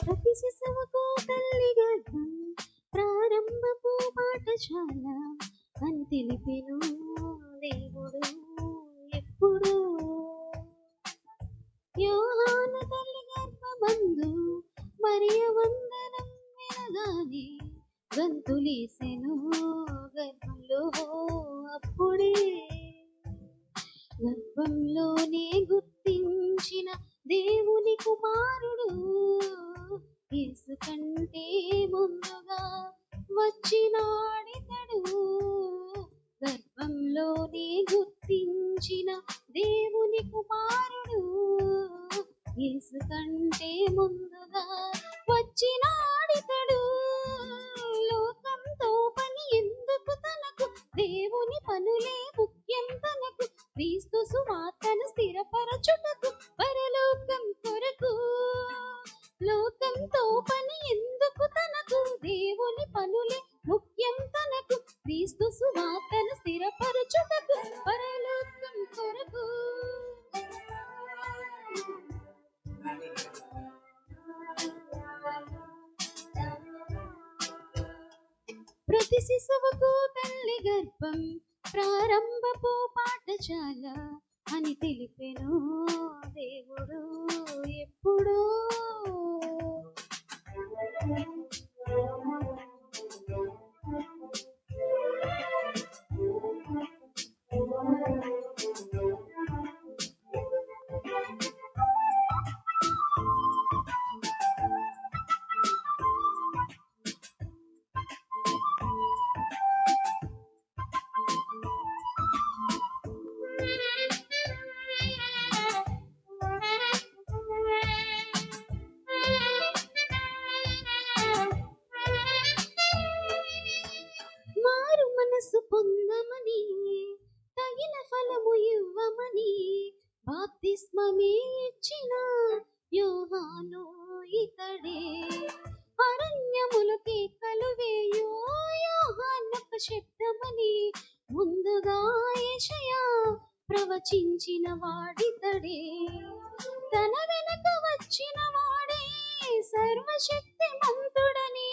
ప్రతి శిశువుకు తల్లి గర్భం ప్రారంభపు పాఠశాల అని తెలిపెను దేవుడు ఎప్పుడు. యోహాను తల్లి గర్భమందు మరియ వందనం వినగానే గంతులేసెను గర్భంలో. అప్పుడే గర్భంలోనే గుర్తించిన దేవుని కుమారుడు యేసు కంటే ముందుగా వచ్చినాడితడు. గర్భంలోనే గుర్తించిన దేవుని కుమారుడు యేసు కంటే ముందుగా వచ్చినాడితడు. లోకంతో పని ఎందుకు తనకు, దేవుని పనులే ముఖ్యం తనకు. క్రీస్తు సువార్తను స్థిరపరచుటకు పరలోకం కొరకు. లోకంతో పని ఎందుకు తనకు, దేవుని పనులే ముఖ్యం తనకు. క్రీస్తు సువార్తను స్థిరపరచుటకు పరలోకం కొరకు. ప్రతి శిశువుకు తల్లి గర్భం ప్రారంభపు పాఠశాల అని తెలిపెను దేవుడు ఎప్పుడు. మారు మనసు పొందమని, తగిన ఫలము ఇవ్వమని బాప్తిస్మమే ఇచ్చిన యోహాను ఇతడే. అరణ్యములు కేకలు వేయు యోహానొక శబ్దమని ముందుగా యెషయా ప్రవచించిన వాడితడే. తన వెనక వచ్చిన వాడే సర్వశక్తిమంతుడని,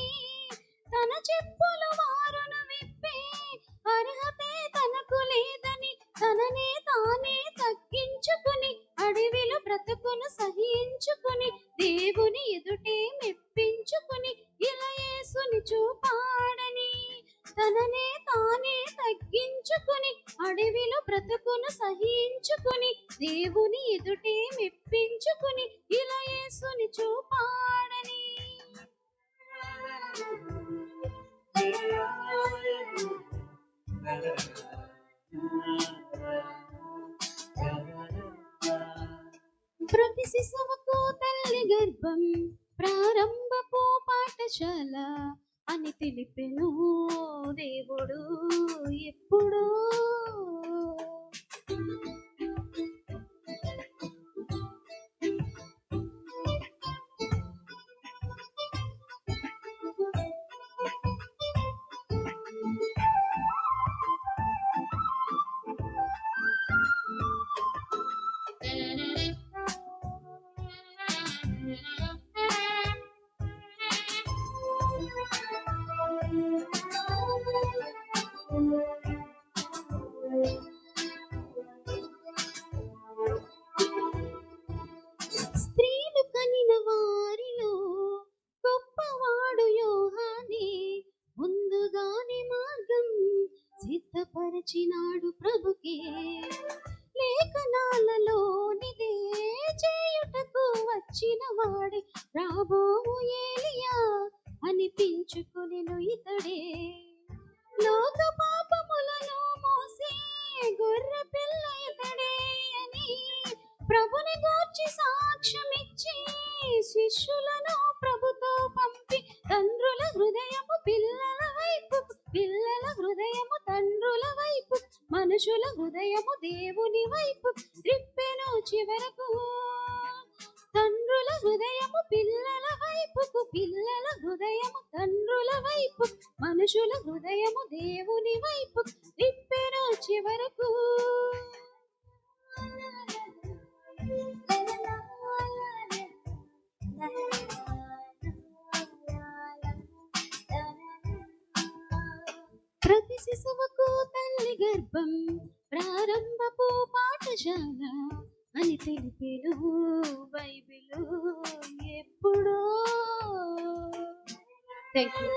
తన చెప్పులు మారును విప్పే అర్హతే తనకు లేదని, తననే తానే తగ్గించుకుని అడవిలో బ్రతుకును సహించుకుని దేవుని ఎదుటే మెప్పించుకుని ఇలా యేసుని చూపాడని. తననే తానే తగ్గించుకుని అడవిలో బ్రతుకును సహించుకుని దేవుని ఎదుటే మెప్పించుకుని ఇలా యేసుని చూపాడని. ప్రతి శిశువుకు తల్లి గర్భం ప్రారంభపు పాఠశాల అని తెలిపెను దేవుడు ఎప్పుడు. వాడి రాబో ఏలియా అనిపించుకునెను ఇతడే. లోక పాపములను మోసే గొర్రె పిల్ల ఇతడే అని ప్రభుని గూర్చి సాక్ష్యమిచ్చి శిష్యులను ప్రభుతో పంపి తండ్రుల హృదయము పిల్లల వైపు, పిల్లల హృదయము తండ్రుల వైపు, మనుషుల హృదయము దేవుని వైపు త్రిప్పెను చివరకు. తండ్రుల హృదయము పిల్లల వైపుకు, పిల్లల హృదయము తండ్రుల వైపు, మనుషుల హృదయము దేవుని వైపు త్రిప్పెను చివరకు. ప్రతి శిశువుకు తల్లి గర్భం ప్రారంభపు పాఠశాల అని తెలిపెను బైబిలు ఎప్పుడో. Thank you.